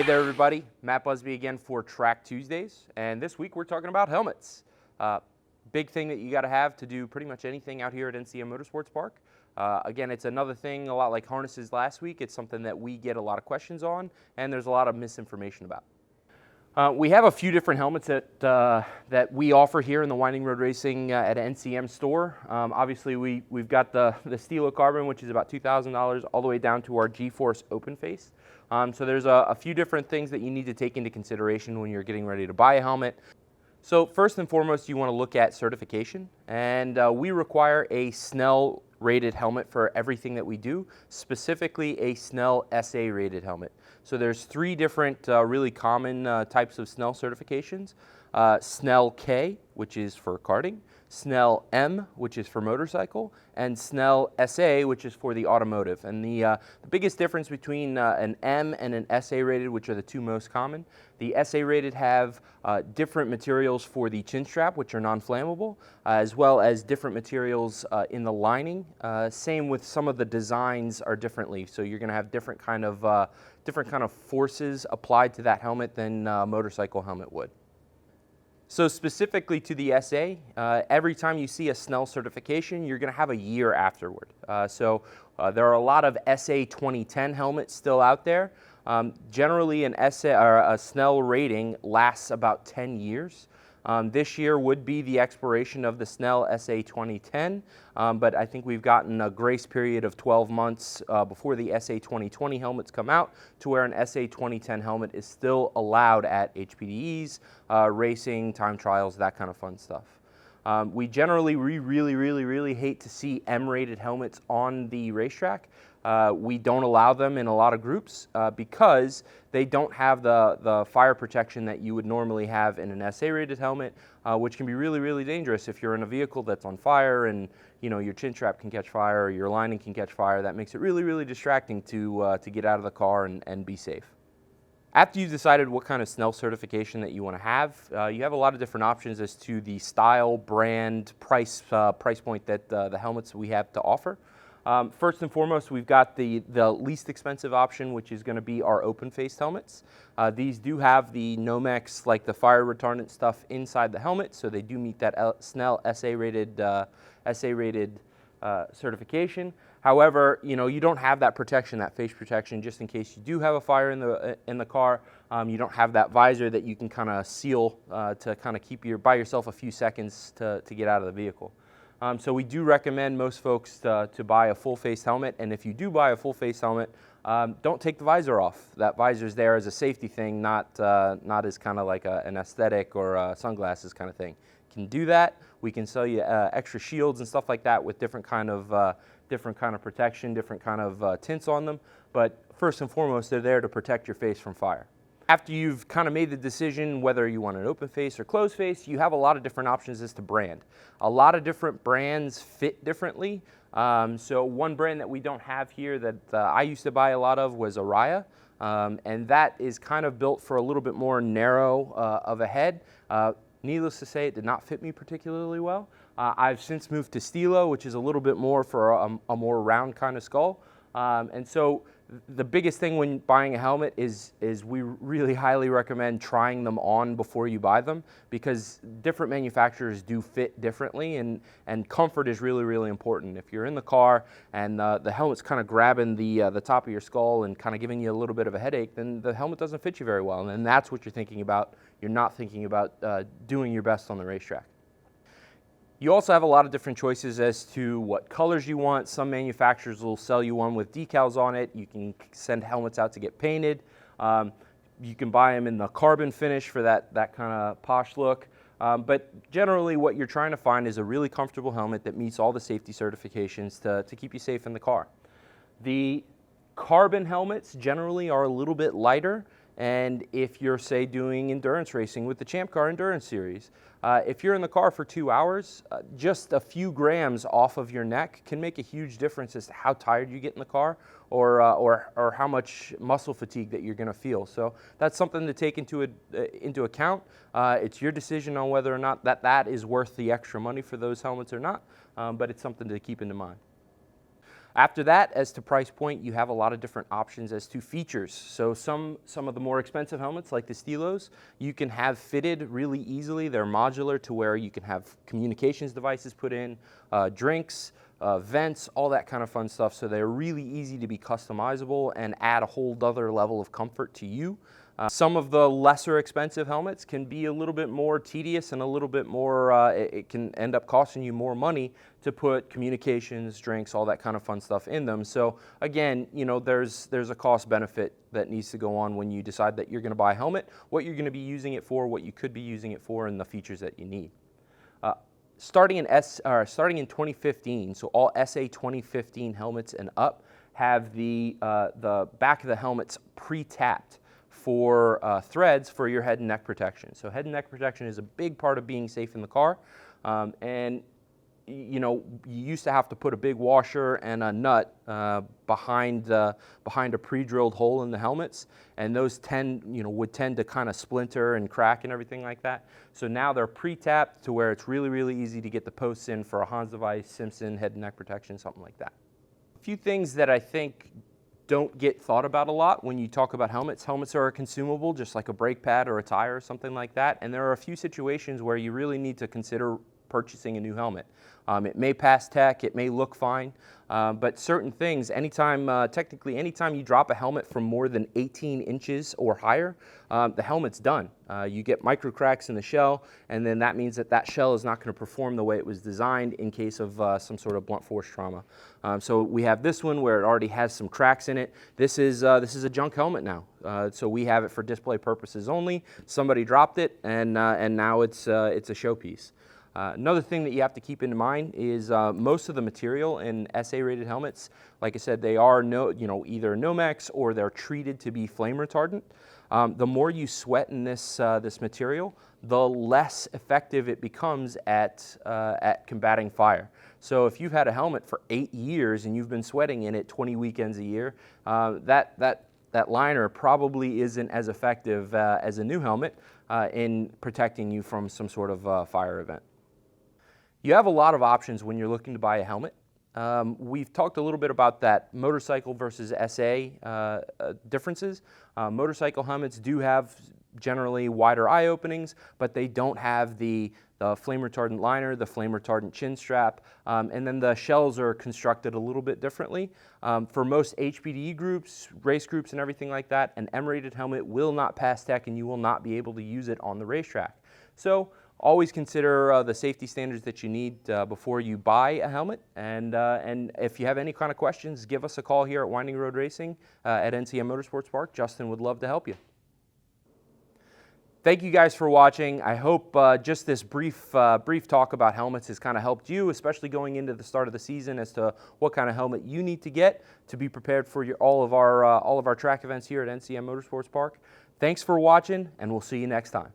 Hey there everybody, Matt Busby again for Track Tuesdays, and this week we're talking about helmets. Big thing that you got to have to do pretty much anything out here at NCM Motorsports Park. Again, it's another thing, a lot like harnesses last week. It's something that we get a lot of questions on, and there's a lot of misinformation about. We have a few different helmets that we offer here in the Winding Road Racing at NCM store. Obviously, we've got the Stilo Carbon, which is about $2,000, all the way down to our G-Force Open Face. So there's a few different things that you need to take into consideration when you're getting ready to buy a helmet. So first and foremost, you want to look at certification, and we require a Snell rated helmet for everything that we do, specifically a Snell SA rated helmet. So there's three different really common types of Snell certifications. Snell K, which is for karting, Snell M, which is for motorcycle, and Snell SA, which is for the automotive. And the biggest difference between an M and an SA rated, which are the two most common, the SA rated have different materials for the chin strap, which are non-flammable, as well as different materials in the lining. Same with some of the designs are differently. So you're going to have different kind of forces applied to that helmet than a motorcycle helmet would. So specifically to the SA, every time you see a Snell certification, you're going to have a year afterward. There are a lot of SA 2010 helmets still out there. Generally, a Snell rating lasts about 10 years. This year would be the expiration of the Snell SA 2010, but I think we've gotten a grace period of 12 months before the SA 2020 helmets come out to where an SA 2010 helmet is still allowed at HPDEs, racing, time trials, that kind of fun stuff. We really hate to see M-rated helmets on the racetrack. We don't allow them in a lot of groups because they don't have the fire protection that you would normally have in an SA rated helmet, which can be really dangerous if you're in a vehicle that's on fire and your chin strap can catch fire or your lining can catch fire. That makes it really distracting to get out of the car and be safe. After you've decided what kind of Snell certification that you want to have, you have a lot of different options as to the style, brand, price point that the helmets we have to offer. First and foremost, we've got the least expensive option, which is going to be our open-faced helmets. These do have the Nomex, like the fire retardant stuff, inside the helmet, so they do meet that Snell SA-rated certification. However, you don't have that protection, that face protection, just in case you do have a fire in the car. You don't have that visor that you can kind of seal to kind of keep by yourself a few seconds to get out of the vehicle. So we do recommend most folks to buy a full-face helmet, and if you do buy a full-face helmet, don't take the visor off. That visor's there as a safety thing, not as kind of like an aesthetic or sunglasses kind of thing. You can do that. We can sell you extra shields and stuff like that with different kind of protection, different kind of tints on them. But first and foremost, they're there to protect your face from fire. After you've kind of made the decision whether you want an open face or closed face, you have a lot of different options as to brand. A lot of different brands fit differently. So one brand that we don't have here that I used to buy a lot of was Araya. And that is kind of built for a little bit more narrow of a head. Needless to say, it did not fit me particularly well. I've since moved to Stilo, which is a little bit more for a more round kind of skull. And so the biggest thing when buying a helmet is we really highly recommend trying them on before you buy them, because different manufacturers do fit differently, and comfort is really important. If you're in the car and the helmet's kind of grabbing the top of your skull and kind of giving you a little bit of a headache, then the helmet doesn't fit you very well, and then that's what you're thinking about. You're not thinking about doing your best on the racetrack. You also have a lot of different choices as to what colors you want. Some manufacturers will sell you one with decals on it. You can send helmets out to get painted. You can buy them in the carbon finish for that kind of posh look. But generally what you're trying to find is a really comfortable helmet that meets all the safety certifications to keep you safe in the car. The carbon helmets generally are a little bit lighter. And if you're, say, doing endurance racing with the Champ Car Endurance Series, if you're in the car for 2 hours, just a few grams off of your neck can make a huge difference as to how tired you get in the car or how much muscle fatigue that you're going to feel. So that's something to take into account. It's your decision on whether or not that is worth the extra money for those helmets or not, but it's something to keep in mind. After that, as to price point, you have a lot of different options as to features. So some of the more expensive helmets, like the Stilos, you can have fitted really easily. They're modular to where you can have communications devices put in, drinks, vents, all that kind of fun stuff. So they're really easy to be customizable and add a whole other level of comfort to you. Some of the lesser expensive helmets can be a little bit more tedious and a little bit more, it can end up costing you more money to put communications, drinks, all that kind of fun stuff in them. So again, you know, there's a cost benefit that needs to go on when you decide that you're going to buy a helmet, what you're going to be using it for, what you could be using it for, and the features that you need. Starting in 2015, so all SA 2015 helmets and up have the back of the helmets pre-tapped for threads for your head and neck protection. So head and neck protection is a big part of being safe in the car. And you know, you used to have to put a big washer and a nut behind a pre-drilled hole in the helmets, and those would tend to kind of splinter and crack and everything like that. So now they're pre-tapped to where it's really, really easy to get the posts in for a Hans Device, Simpson, head and neck protection, something like that. A few things that I think don't get thought about a lot when you talk about helmets. Helmets are a consumable, just like a brake pad or a tire or something like that. And there are a few situations where you really need to consider purchasing a new helmet. It may pass tech, it may look fine, but certain things, technically anytime you drop a helmet from more than 18 inches or higher, the helmet's done. You get micro cracks in the shell, and then that means that shell is not going to perform the way it was designed in case of some sort of blunt force trauma. So we have this one where it already has some cracks in it. This is a junk helmet now. So we have it for display purposes only. Somebody dropped it, and now it's a showpiece. Another thing that you have to keep in mind is most of the material in SA-rated helmets, like I said, they are either Nomex or they're treated to be flame retardant. The more you sweat in this material, the less effective it becomes at combating fire. So if you've had a helmet for 8 years and you've been sweating in it 20 weekends a year, that liner probably isn't as effective as a new helmet in protecting you from some sort of fire event. You have a lot of options when you're looking to buy a helmet. We've talked a little bit about that motorcycle versus SA differences. Motorcycle helmets do have generally wider eye openings, but they don't have the flame retardant liner, the flame retardant chin strap, and then the shells are constructed a little bit differently. For most HPDE groups, race groups and everything like that, an M-rated helmet will not pass tech and you will not be able to use it on the racetrack. So always consider the safety standards that you need before you buy a helmet. And if you have any kind of questions, give us a call here at Winding Road Racing at NCM Motorsports Park. Justin would love to help you. Thank you guys for watching. I hope just this brief talk about helmets has kind of helped you, especially going into the start of the season, as to what kind of helmet you need to get to be prepared for all of our track events here at NCM Motorsports Park. Thanks for watching, and we'll see you next time.